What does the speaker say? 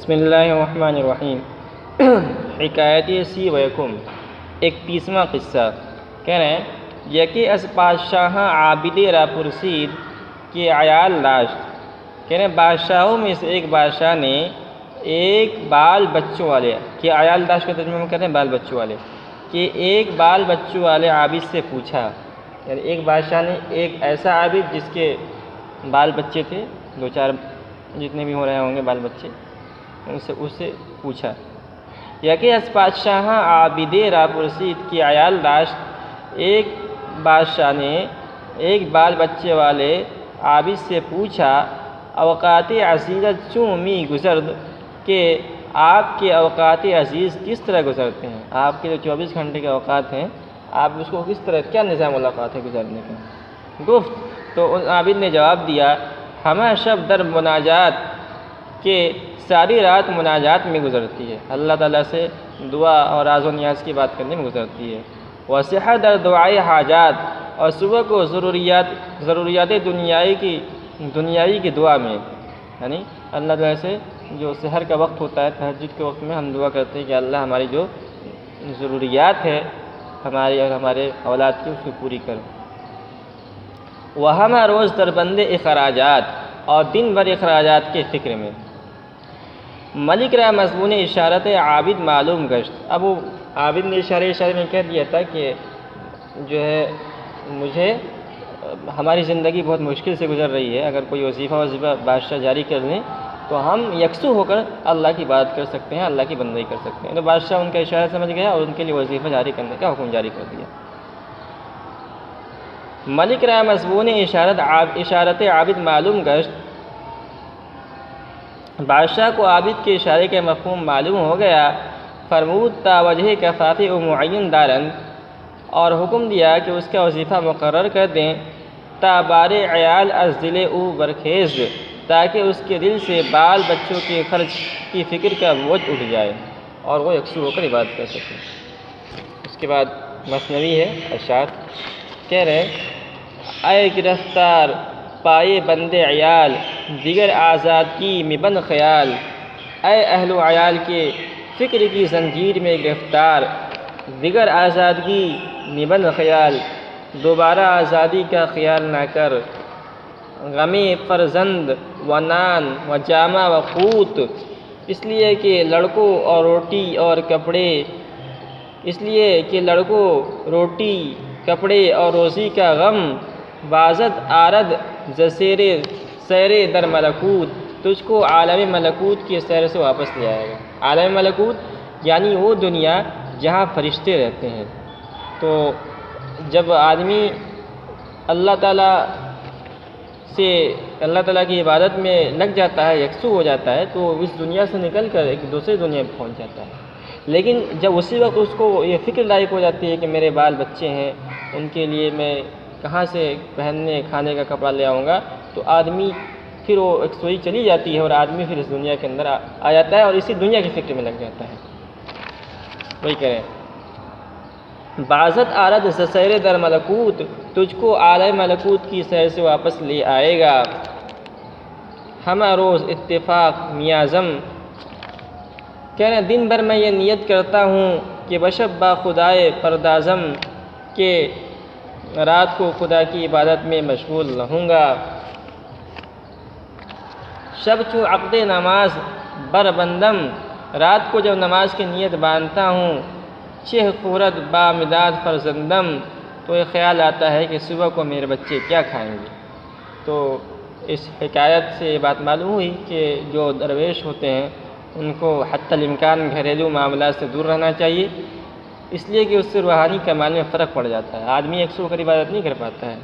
بسم اللہ الرحمن الرحیم۔ حکایت سی ویکم، 31واں قصہ۔ کہہ رہے ہیں یکی از بادشاہ عابد را پرسید کہ عیال داشت۔ کہہ رہے ہیں بادشاہوں میں سے ایک بادشاہ نے ایک بال بچوں والے، کہ عیال داشت کا ترجمہ ہم کہتے ہیں بال بچوں والے، کہ ایک بال بچوں والے عابد سے پوچھا۔ یعنی ایک بادشاہ نے ایک ایسا عابد جس کے بال بچے تھے، 2-4 جتنے بھی ہو رہے ہوں گے بال بچے، اس سے پوچھا۔ یکی از بادشاہ عابد را پرسید کہ عیال داشت، ایک بادشاہ نے ایک بال بچے والے عابد سے پوچھا، اوقات عزیزت چوں می گزرد، کہ آپ کے اوقات عزیز کس طرح گزرتے ہیں، آپ کے جو 24 گھنٹے کے اوقات ہیں آپ اس کو کس طرح، کیا نظام الاوقات ہے گزارنے کا۔ گفت تو ان عابد نے جواب دیا، ہمہ شب در مناجات، کہ ساری رات مناجات میں گزرتی ہے، اللہ تعالیٰ سے دعا اور راز و نیاز کی بات کرنے میں گزرتی ہے۔ وَسِحَ در دعائے حاجات، اور صبح کو ضروریات دنیائی کی دعا میں، یعنی اللہ تعالیٰ سے جو سحر کا وقت ہوتا ہے، تہجد کے وقت میں ہم دعا کرتے ہیں کہ اللہ ہماری جو ضروریات ہے ہماری اور ہمارے اولاد کی، اس کو پوری کرو۔ وَہَمَ روز در بند اخراجات، اور دن بھر اخراجات کے فکر میں۔ ملک را مضمون اشارت عابد معلوم گشت، اب وہ عابد نے اشارے میں کہہ دیا تھا کہ جو ہے مجھے ہماری زندگی بہت مشکل سے گزر رہی ہے، اگر کوئی وظیفہ بادشاہ جاری کر لیں تو ہم یکسو ہو کر اللہ کی بات کر سکتے ہیں، اللہ کی بندگی کر سکتے ہیں۔ تو بادشاہ ان کا اشارہ سمجھ گیا اور ان کے لیے وظیفہ جاری کرنے کا حکم جاری کر دیا۔ ملک را مضمون اشارت عابد معلوم گشت، بادشاہ کو عابد کے اشارے کا مفہوم معلوم ہو گیا۔ فرمود تا وجہ کفافی و معین دارن، اور حکم دیا کہ اس کا وظیفہ مقرر کر دیں۔ تا بار عیال از دل او برخیز، تاکہ اس کے دل سے بال بچوں کے خرچ کی فکر کا بوجھ اٹھ جائے اور وہ یکسو ہو کر عبادت کر سکے۔ اس کے بعد مثنوی ہے اشعار، کہہ رہے اے گرفتار پائے بند عیال، دیگر آزادگی میں بند خیال۔ اے اہل و عیال کے فکر کی زنجیر میں گرفتار، دیگر آزادگی میں بند خیال، دوبارہ آزادی کا خیال نہ کر۔ غم فرزند و نان و جامہ و قوت، اس لیے کہ لڑکوں اور روٹی اور کپڑے، روٹی کپڑے اور روزی کا غم، بازد آرد سیر در ملکوت، تجھ کو عالم ملکوت کی سیر سے واپس لے آئے گا۔ عالم ملکوت یعنی وہ دنیا جہاں فرشتے رہتے ہیں۔ تو جب آدمی اللہ تعالیٰ کی عبادت میں لگ جاتا ہے، یکسو ہو جاتا ہے، تو اس دنیا سے نکل کر ایک دوسرے دنیا میں پہنچ جاتا ہے۔ لیکن جب اسی وقت اس کو یہ فکر لاحق ہو جاتی ہے کہ میرے بال بچے ہیں، ان کے لیے میں کہاں سے پہننے کھانے کا کپڑا لے آؤں گا، تو آدمی پھر وہ ایک سوئی چلی جاتی ہے اور آدمی پھر اس دنیا کے اندر آ جاتا ہے اور اسی دنیا کی فکر میں لگ جاتا ہے۔ وہی کہہ رہے ہیں بازت آرد سیر در ملکوت، تجھ کو عالم ملکوت کی سیر سے واپس لے آئے گا۔ ہمہ روز اتفاق میازم، کہہ رہے ہیں دن بھر میں یہ نیت کرتا ہوں کہ بشب با خدائے پردازم، کہ رات کو خدا کی عبادت میں مشغول رہوں گا۔ شب چو عقد نماز بر بندم، رات کو جب نماز کی نیت باندھتا ہوں، چہ خورد با مداد فرزندم، تو یہ خیال آتا ہے کہ صبح کو میرے بچے کیا کھائیں گے۔ تو اس حکایت سے یہ بات معلوم ہوئی کہ جو درویش ہوتے ہیں ان کو حتی الامکان گھریلو معاملات سے دور رہنا چاہیے، اس لیے کہ اس سے روحانی کمال میں فرق پڑ جاتا ہے، آدمی یکسو ہو کر عبادت نہیں کر پاتا ہے۔